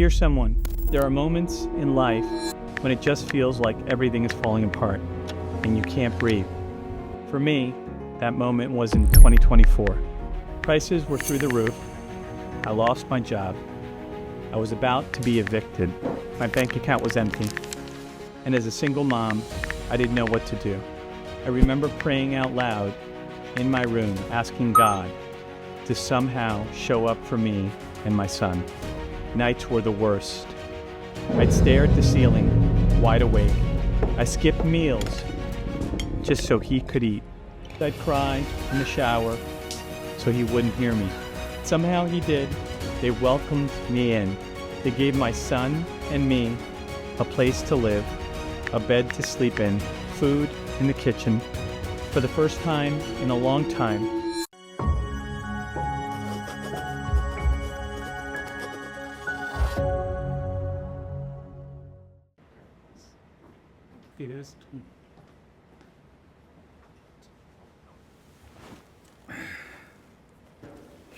Dear someone, there are moments in life when it just feels like everything is falling apart and you can't breathe. For me, that moment was in 2024. Prices were through the roof. I lost my job. I was about to be evicted. My bank account was empty. And as a single mom, I didn't know what to do. I remember praying out loud in my room, asking God to somehow show up for me and my son. Nights were the worst. I'd stare at the ceiling, wide awake. I skipped meals just so he could eat. I'd cry in the shower so he wouldn't hear me. Somehow he did. They welcomed me in. They gave my son and me a place to live, a bed to sleep in, food in the kitchen. For the first time in a long time,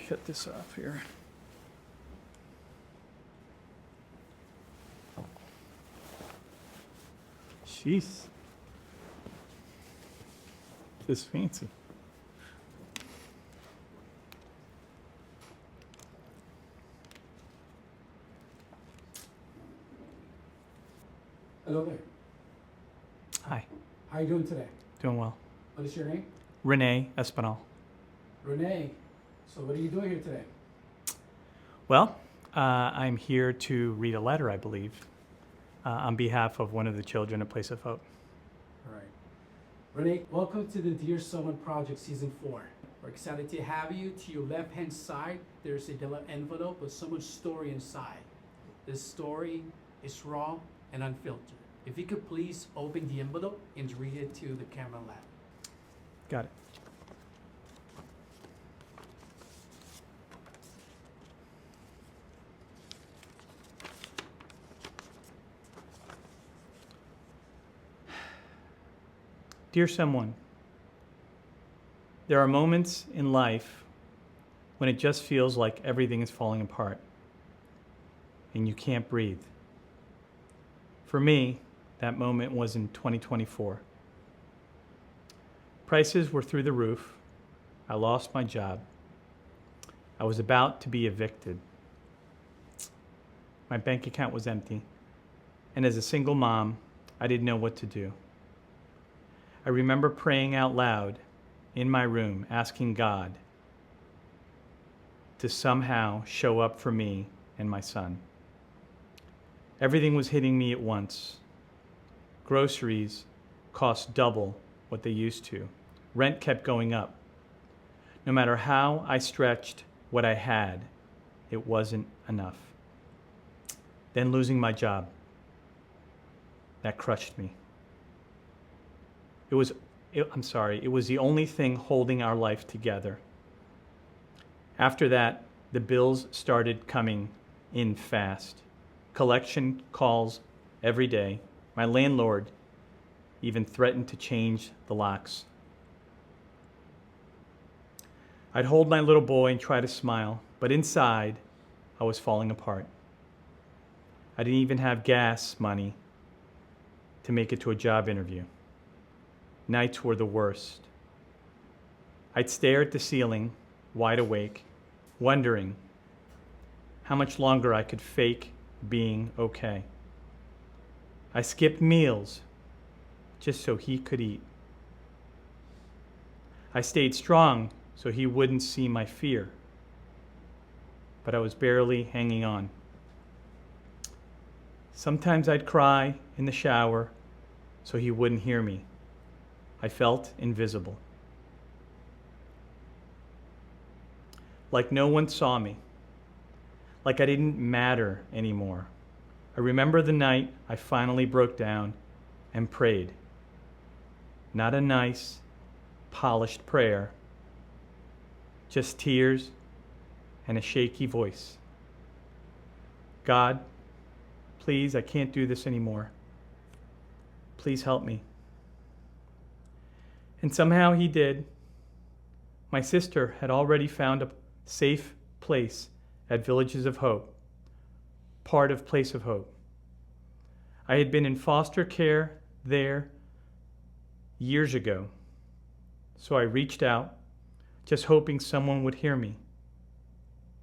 shut this off here. Jeez. This is fancy. Hello there. Hi. How are you doing today? Doing well. What is your name? Rene Espinal. Rene. So what are you doing here today? Well, I'm here to read a letter, I believe, on behalf of one of the children at Place of Hope. All right. Rene, welcome to the Dear Someone Project Season 4. We're excited to have you. To your left-hand side, there's a yellow envelope with someone's story inside. This story is raw and unfiltered. If you could please open the envelope and read it to the camera lab. Got it. Dear someone, there are moments in life when it just feels like everything is falling apart and you can't breathe. For me, that moment was in 2024. Prices were through the roof. I lost my job. I was about to be evicted. My bank account was empty. And as a single mom, I didn't know what to do. I remember praying out loud in my room, asking God to somehow show up for me and my son. Everything was hitting me at once. Groceries cost double what they used to. Rent kept going up. No matter how I stretched what I had, it wasn't enough. Then losing my job, that crushed me. It was the only thing holding our life together. After that, the bills started coming in fast. Collection calls every day. My landlord even threatened to change the locks. I'd hold my little boy and try to smile, but inside, I was falling apart. I didn't even have gas money to make it to a job interview. Nights were the worst. I'd stare at the ceiling, wide awake, wondering how much longer I could fake being okay. I skipped meals just so he could eat. I stayed strong so he wouldn't see my fear, but I was barely hanging on. Sometimes I'd cry in the shower so he wouldn't hear me. I felt invisible. Like no one saw me. Like I didn't matter anymore. I remember the night I finally broke down and prayed. Not a nice, polished prayer, just tears and a shaky voice. God, please, I can't do this anymore. Please help me. And somehow he did. My sister had already found a safe place at Villages of Hope, part of Place of Hope. I had been in foster care there years ago, so I reached out, just hoping someone would hear me,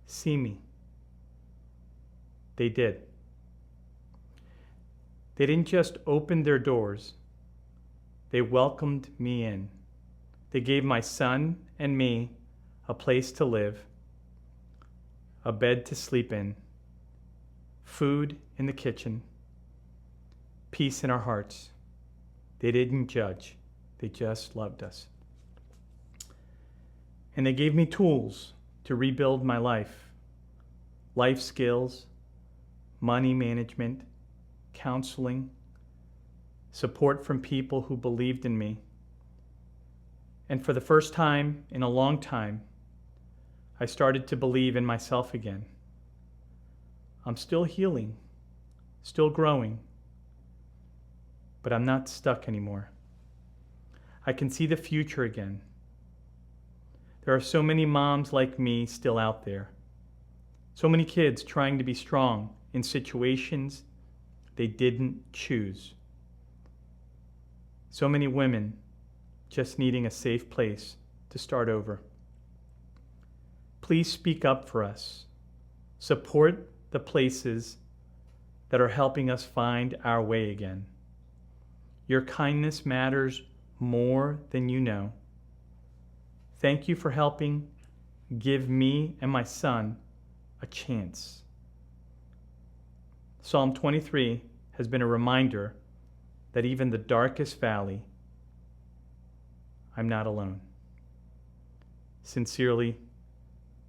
see me. They did. They didn't just open their doors, they welcomed me in. They gave my son and me a place to live, a bed to sleep in, food in the kitchen, peace in our hearts. They didn't judge, they just loved us. And they gave me tools to rebuild my life skills, money management, counseling, support from people who believed in me. And for the first time in a long time, I started to believe in myself again. I'm still healing, still growing, but I'm not stuck anymore. I can see the future again. There are so many moms like me still out there. So many kids trying to be strong in situations they didn't choose. So many women just needing a safe place to start over. Please speak up for us. Support the places that are helping us find our way again. Your kindness matters more than you know. Thank you for helping give me and my son a chance. Psalm 23 has been a reminder that even the darkest valley, I'm not alone. Sincerely,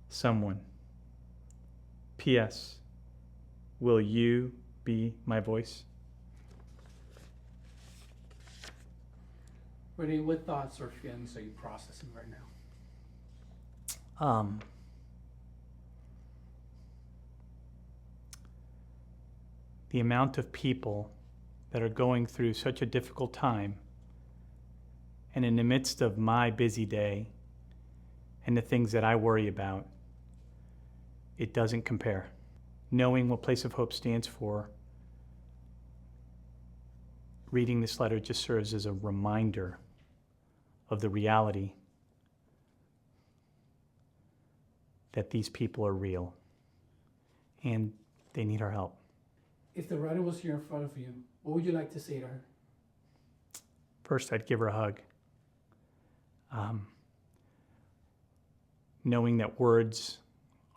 someone. P.S. Will you be my voice? Rene, what thoughts or feelings are you processing right now? The amount of people that are going through such a difficult time, and in the midst of my busy day and the things that I worry about, it doesn't compare. Knowing what Place of Hope stands for, reading this letter just serves as a reminder of the reality that these people are real and they need our help. If the writer was here in front of you, what would you like to say to her? First, I'd give her a hug. Knowing that words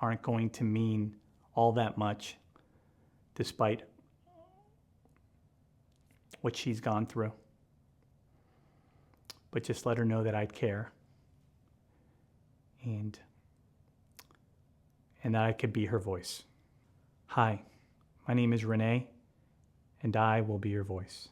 aren't going to mean all that much despite what she's gone through. But just let her know that I'd care and that I could be her voice. Hi, my name is Rene, and I will be your voice.